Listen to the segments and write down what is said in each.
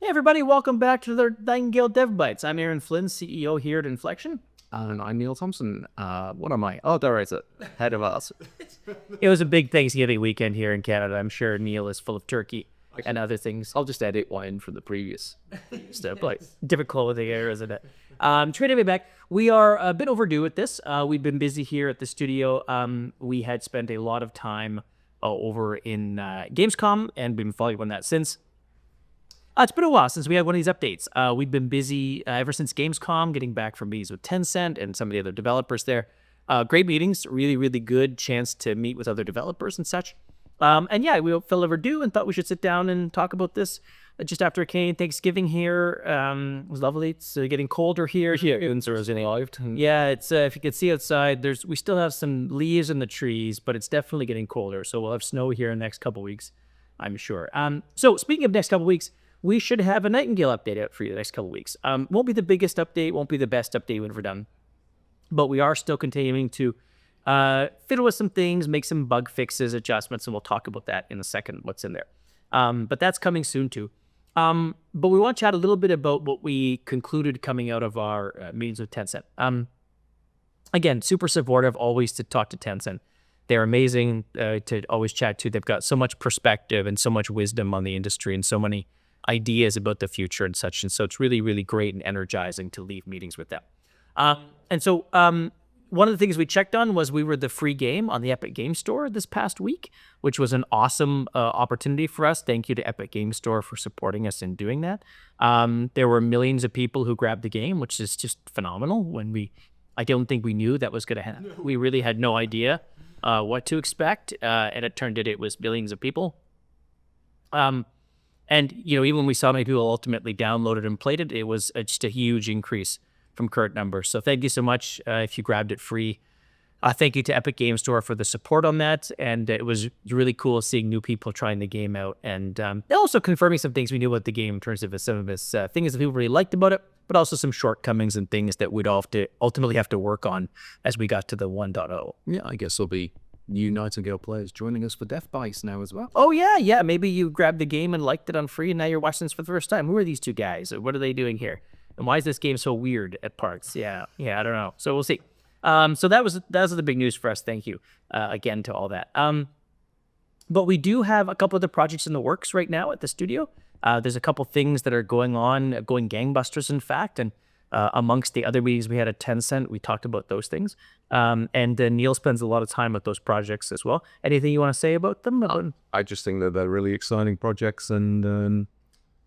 Hey everybody, welcome back to the Nightingale DevBites. I'm Aaryn Flynn, CEO here at Inflection. And I'm Neil Thompson. What am I? Oh, director, head of us. It was a big Thanksgiving weekend here in Canada. I'm sure Neil is full of turkey and other things. I'll just edit one from the previous Stuff like different clothing here, isn't it? Trading it back. We are a bit overdue with this. We've been busy here at the studio. We had spent a lot of time over in Gamescom and been following on that since. It's been a while since we had one of these updates. We've been busy ever since Gamescom, getting back from meetings with Tencent and some of the other developers there. Great meetings, really, really good chance to meet with other developers and such. And yeah, we felt overdue and thought we should sit down and talk about this just after a Canadian Thanksgiving here. It was lovely. It's getting colder here. Winter has arrived. Yeah, it's if you can see outside, we still have some leaves in the trees, but it's definitely getting colder. So we'll have snow here in the next couple weeks, I'm sure. So speaking of next couple weeks, we should have a Nightingale update out for you the next couple of weeks. Won't be the biggest update, won't be the best update we've ever done, but we are still continuing to fiddle with some things, make some bug fixes, adjustments, and we'll talk about that in a second, what's in there. But that's coming soon too. But we want to chat a little bit about what we concluded coming out of our meetings with Tencent. Again, super supportive, always to talk to Tencent. They're amazing to always chat to. They've got so much perspective and so much wisdom on the industry and so many ideas about the future and such. And so it's really, really great and energizing to leave meetings with them. And so one of the things we checked on was we were the free game on the Epic Game Store this past week, which was an awesome opportunity for us. Thank you to Epic Game Store for supporting us in doing that. There were millions of people who grabbed the game, which is just phenomenal. I don't think we knew that was going to happen. No. We really had no idea what to expect. And it turned out it was millions of people. And, even when we saw many people ultimately downloaded and played it, it was just a huge increase from current numbers. So thank you so much if you grabbed it free. Thank you to Epic Game Store for the support on that. And it was really cool seeing new people trying the game out. And also confirming some things we knew about the game in terms of some of its things that people really liked about it, but also some shortcomings and things that we'd ultimately have to work on as we got to the 1.0. Yeah, I guess there'll be new Nightingale players joining us for DevBites now as well. Oh, yeah. Maybe you grabbed the game and liked it on free, and now you're watching this for the first time. Who are these two guys? What are they doing here? And why is this game so weird at parts? Yeah, I don't know. So we'll see. So that was the big news for us. Thank you again to all that. But we do have a couple other projects in the works right now at the studio. There's a couple things that are going gangbusters, in fact, and amongst the other meetings we had at Tencent, we talked about those things. And Neil spends a lot of time with those projects as well. Anything you want to say about them? I just think that they're really exciting projects, and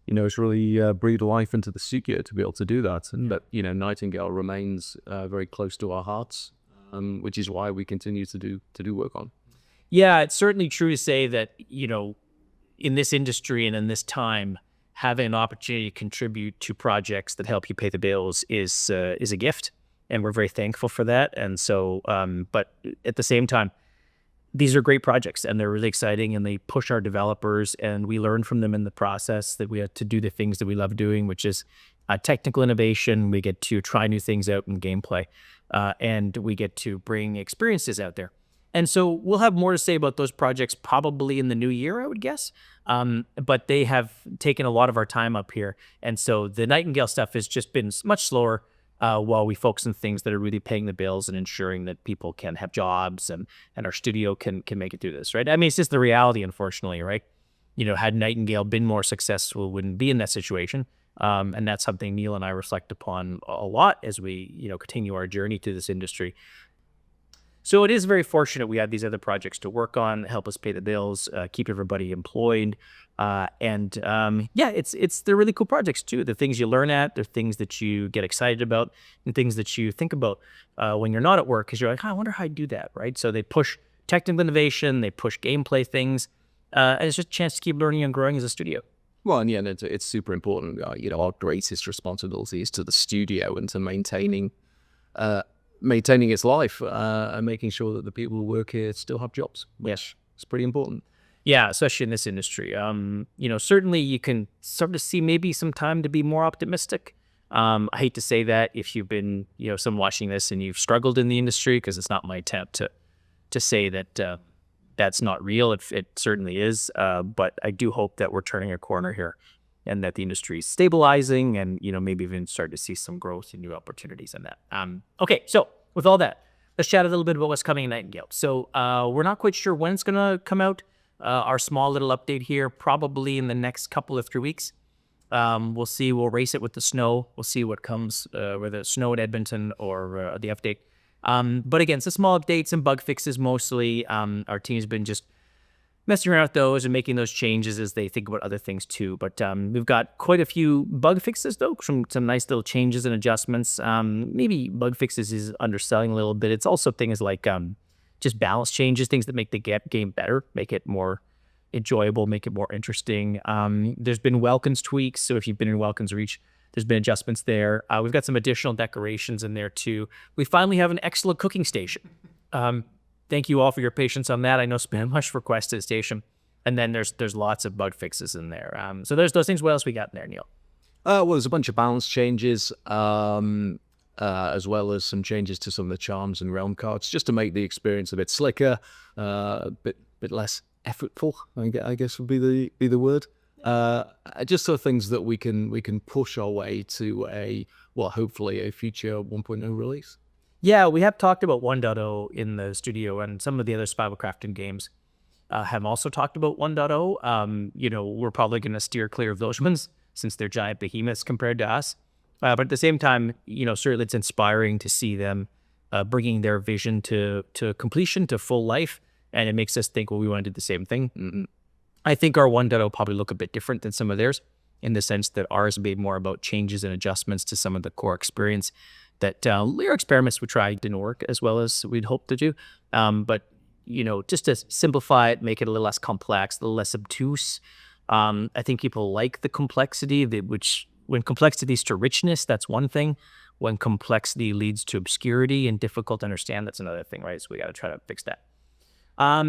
it's really breathed life into the studio to be able to do that. And that Nightingale remains very close to our hearts, which is why we continue to do work on. Yeah, it's certainly true to say that in this industry and in this time, having an opportunity to contribute to projects that help you pay the bills is a gift, and we're very thankful for that. And so, but at the same time, these are great projects, and they're really exciting, and they push our developers, and we learn from them in the process that we have to do the things that we love doing, which is technical innovation. We get to try new things out in gameplay, and we get to bring experiences out there. And so we'll have more to say about those projects probably in the new year, I would guess. But they have taken a lot of our time up here. And so the Nightingale stuff has just been much slower while we focus on things that are really paying the bills and ensuring that people can have jobs and our studio can make it through this, right? I mean, it's just the reality, unfortunately, right? Had Nightingale been more successful, we wouldn't be in that situation. And that's something Neil and I reflect upon a lot as we, continue our journey through this industry. So it is very fortunate we have these other projects to work on, help us pay the bills, keep everybody employed. They're really cool projects too. The things you learn at, they're things that you get excited about, and things that you think about when you're not at work, because you're like, I wonder how I do that, right? So they push technical innovation, they push gameplay things, and it's just a chance to keep learning and growing as a studio. Well, and yeah, it's super important. Our greatest responsibility is to the studio and to maintaining its life and making sure that the people who work here still have jobs. Yes, it's pretty important. Yeah, especially in this industry. Certainly you can start to see maybe some time to be more optimistic. I hate to say that if you've been, someone watching this and you've struggled in the industry, because it's not my attempt to say that that's not real. It certainly is. But I do hope that we're turning a corner here and that the industry is stabilizing, and maybe even start to see some growth and new opportunities in that. Okay, so with all that, let's chat a little bit about what's coming in Nightingale. So we're not quite sure when it's going to come out. Our small little update here, probably in the next couple of 3 weeks. We'll see. We'll race it with the snow. We'll see what comes, whether it's snow at Edmonton or the update. But again, it's a small update, some bug fixes mostly. Our team's been just messing around with those and making those changes as they think about other things too. But we've got quite a few bug fixes though, some nice little changes and adjustments. Maybe bug fixes is underselling a little bit. It's also things like just balance changes, things that make the game better, make it more enjoyable, make it more interesting. There's been Welkins tweaks, so if you've been in Welkins Reach, there's been adjustments there. We've got some additional decorations in there too. We finally have an excellent cooking station. Thank you all for your patience on that. I know it's been a much requested station. And then there's lots of bug fixes in there. So there's those things. What else we got in there, Neil? Well, there's a bunch of balance changes, as well as some changes to some of the charms and realm cards, just to make the experience a bit slicker, a bit less effortful, I guess would be the word. Just so things that we can push our way to hopefully a future 1.0 release. Yeah, we have talked about 1.0 in the studio, and some of the other survival crafting games have also talked about 1.0. We're probably going to steer clear of those ones since they're giant behemoths compared to us. But at the same time, certainly it's inspiring to see them bringing their vision to completion, to full life, and it makes us think, well, we want to do the same thing. Mm-hmm. I think our 1.0 probably look a bit different than some of theirs, in the sense that ours made more about changes and adjustments to some of the core experience that Lyra experiments we tried didn't work as well as we'd hoped to do. But just to simplify it, make it a little less complex, a little less obtuse. I think people like the complexity, which when complexity leads to richness, that's one thing. When complexity leads to obscurity and difficult to understand, that's another thing, right? So we got to try to fix that.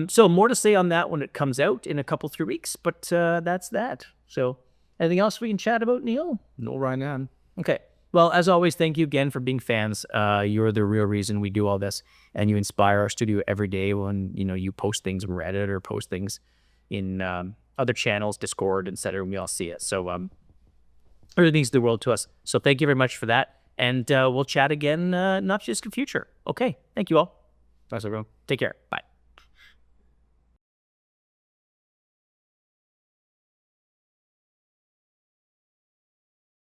So more to say on that when it comes out in a couple, 3 weeks, but that's that. So anything else we can chat about, Neil? Not right now. Okay. Well, as always, thank you again for being fans. You're the real reason we do all this, and you inspire our studio every day when you post things on Reddit or post things in other channels, Discord, etc. And we all see it. So it really means the world to us. So thank you very much for that, and we'll chat again not just in the future. Okay, thank you all. Thanks, everyone. Take care. Bye.